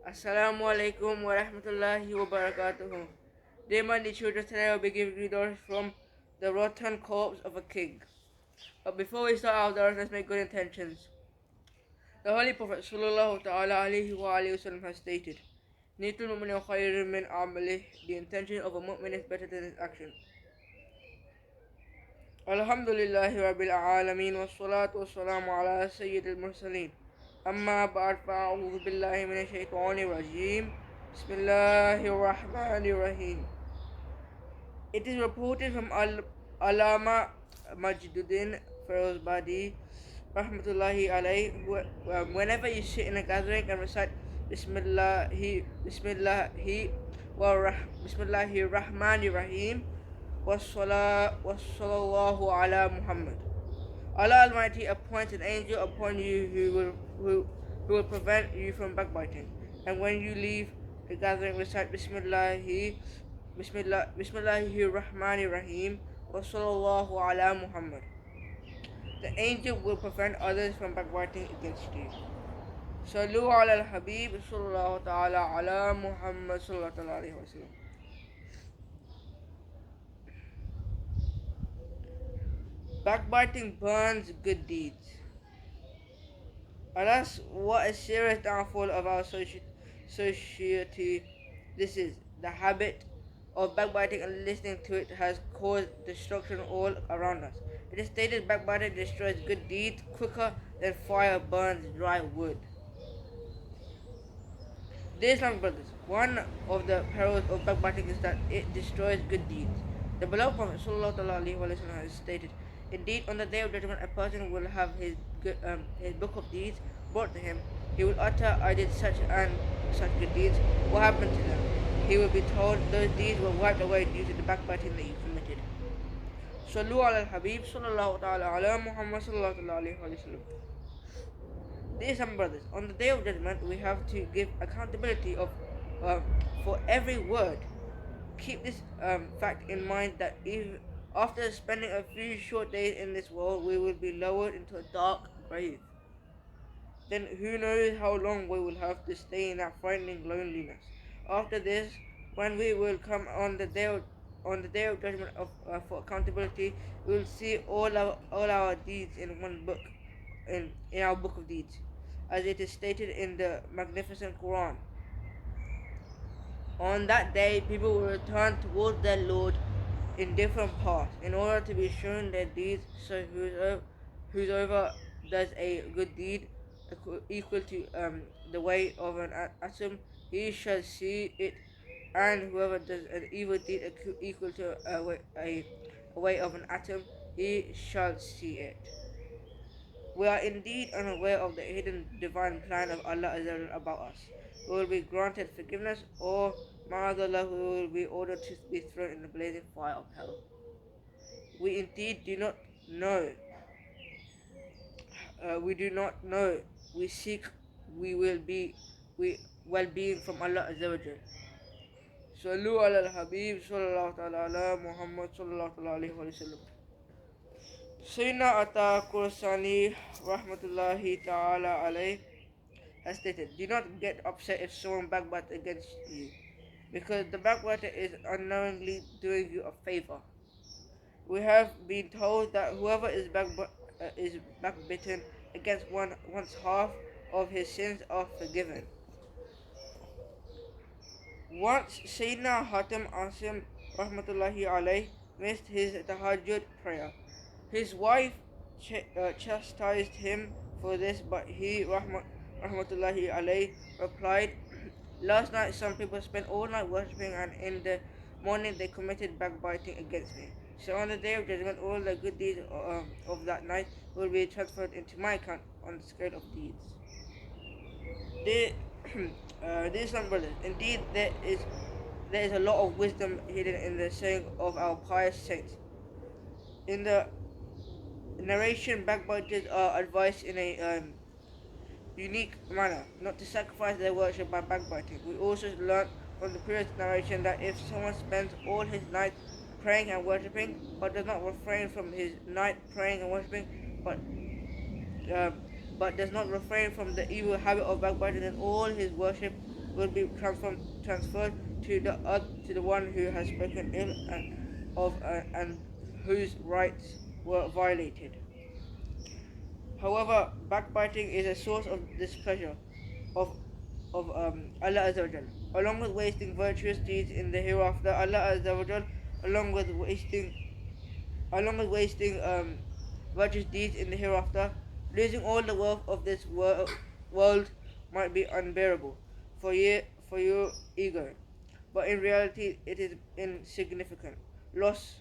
Assalamu alaikum wa rahmatullahi wa barakatuhu. Dear my children, today I will be giving you doors from the rotten corpse of a king. But before we start our doors, let's make good intentions. The Holy Prophet sallallahu ta'ala alayhi wa alayhi wa has stated, Nitul mu'min khayrun min amalih. The intention of a mu'min is better than his action. Alhamdulillahi rabbil alameen wa salatu wa salamu ala sayyidil mursaleen. أما بعد فأعوذ بالله من الشيطان الرجيم بسم الله الرحمن الرحيم. It is reported from Alama Majduddin Ferozbadi Rahmatullahi alayh, whenever you sit in a gathering and recite Bismillahi Rahmanir Rahim Wassallallahu ala Muhammad. Allah Almighty appoints an angel upon you who will prevent you from backbiting. And when you leave the gathering, recite Bismillahi Rahmanir Rahim wa Sallallahu ala Muhammad. The angel will prevent others from backbiting against you. Sallu ala al-Habib sallallahu ta'ala ala Muhammad sallallahu alayhi wa sallam. Backbiting burns good deeds. Alas, what a serious downfall of our society this is. The habit of backbiting and listening to it has caused destruction all around us. It is stated backbiting destroys good deeds quicker than fire burns dry wood. Dear Islamic brothers, one of the perils of backbiting is that it destroys good deeds. The beloved Prophet ﷺ has stated, Indeed, on the day of judgment, a person will have his book of deeds brought to him. He will utter, I did such and such good deeds. What happened to them? He will be told those deeds were wiped away due to the backbiting that you committed. Sallu ala al-Habib sallallahu ta'ala ala Muhammad sallallahu alayhi wa sallam. Dear some brothers, on the day of judgment, we have to give accountability for every word. Keep this fact in mind that if after spending a few short days in this world, we will be lowered into a dark grave. Then who knows how long we will have to stay in that frightening loneliness. After this, when we will come on the day of judgment for accountability, we will see all our deeds in one book, in our book of deeds, as it is stated in the magnificent Quran. On that day, people will return towards their Lord in different paths in order to be shown their deeds. So whosoever does a good deed equal to the weight of an atom, he shall see it, and whoever does an evil deed equal to a weight of an atom, he shall see it. We are indeed unaware of the hidden divine plan of Allah about us. We will be granted forgiveness, or ma'adallah, we will be ordered to be thrown in the blazing fire of hell. We indeed do not know. We do not know. We seek well-being from Allah Azza wa Jal. Sallu ala al-Habib sallallahu ta'ala ala Muhammad sallallahu alayhi wa sallam. Sayyidina Ata Kursani rahmatullahi ta'ala alayh has stated, do not get upset if someone backbites against you, because the backbiter is unknowingly doing you a favor. We have been told that whoever is backbitten against once half of his sins are forgiven. Once Sayyidina Hatim Asim rahmatullahi alayh missed his tahajjud prayer. His wife chastised him for this, but he rahmatullahi alayh replied, Last night some people spent all night worshipping, and in the morning they committed backbiting against me. So on the day of judgment, all the good deeds of that night will be transferred into my account on the scale of deeds. Dear son brothers, indeed there is a lot of wisdom hidden in the saying of our pious saints. In the narration, backbiters are advised in a unique manner not to sacrifice their worship by backbiting. We also learn from the previous narration that if someone spends all his night praying and worshipping, but does not refrain from his night praying and worshipping, but does not refrain from the evil habit of backbiting, then all his worship will be transferred to the one who has spoken ill and whose rights were violated. However, backbiting is a source of displeasure of Allah Azza wa Jal. Along with wasting virtuous deeds in the hereafter, Allah Azza wa Jal, along with wasting virtuous deeds in the hereafter, losing all the wealth of this world might be unbearable for your ego, but in reality it is insignificant loss.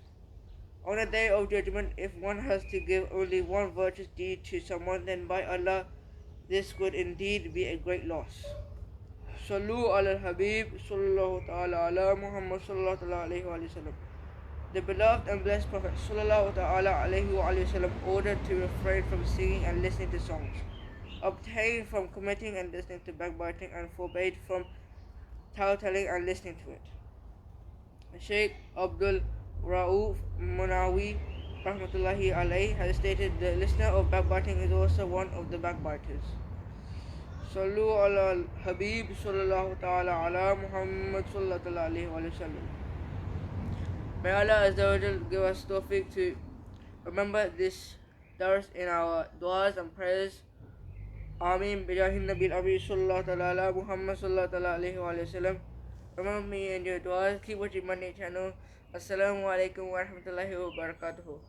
On the day of judgment, if one has to give only one virtuous deed to someone, then by Allah, this would indeed be a great loss. Sallu ala al-Habib sallallahu ta'ala ala Muhammad sallallahu ta'ala alayhi wa sallam. The beloved and blessed Prophet sallallahu ta'ala alayhi wa sallam ordered to refrain from singing and listening to songs, abstained from committing and listening to backbiting, and forbade from tale-telling and listening to it. Sheikh Abdul Rauf Munawi rahmatullahi alayhi has stated the listener of backbiting is also one of the backbiters. Sallu ala al-Habib sallallahu ta'ala ala Muhammad sallallahu ta'ala alayhi wa sallam. May Allah Azza wa Jal give us tawfiq to remember this dars in our du'as and prayers. Ameen. Bijahin Nabil Abi sallallahu ta'ala ala Muhammad sallallahu ta'ala alayhi wa sallam. Remember me in your du'as. Keep watching my channel. Assalamu alaikum wa rahmatullahi wa barakatuhu.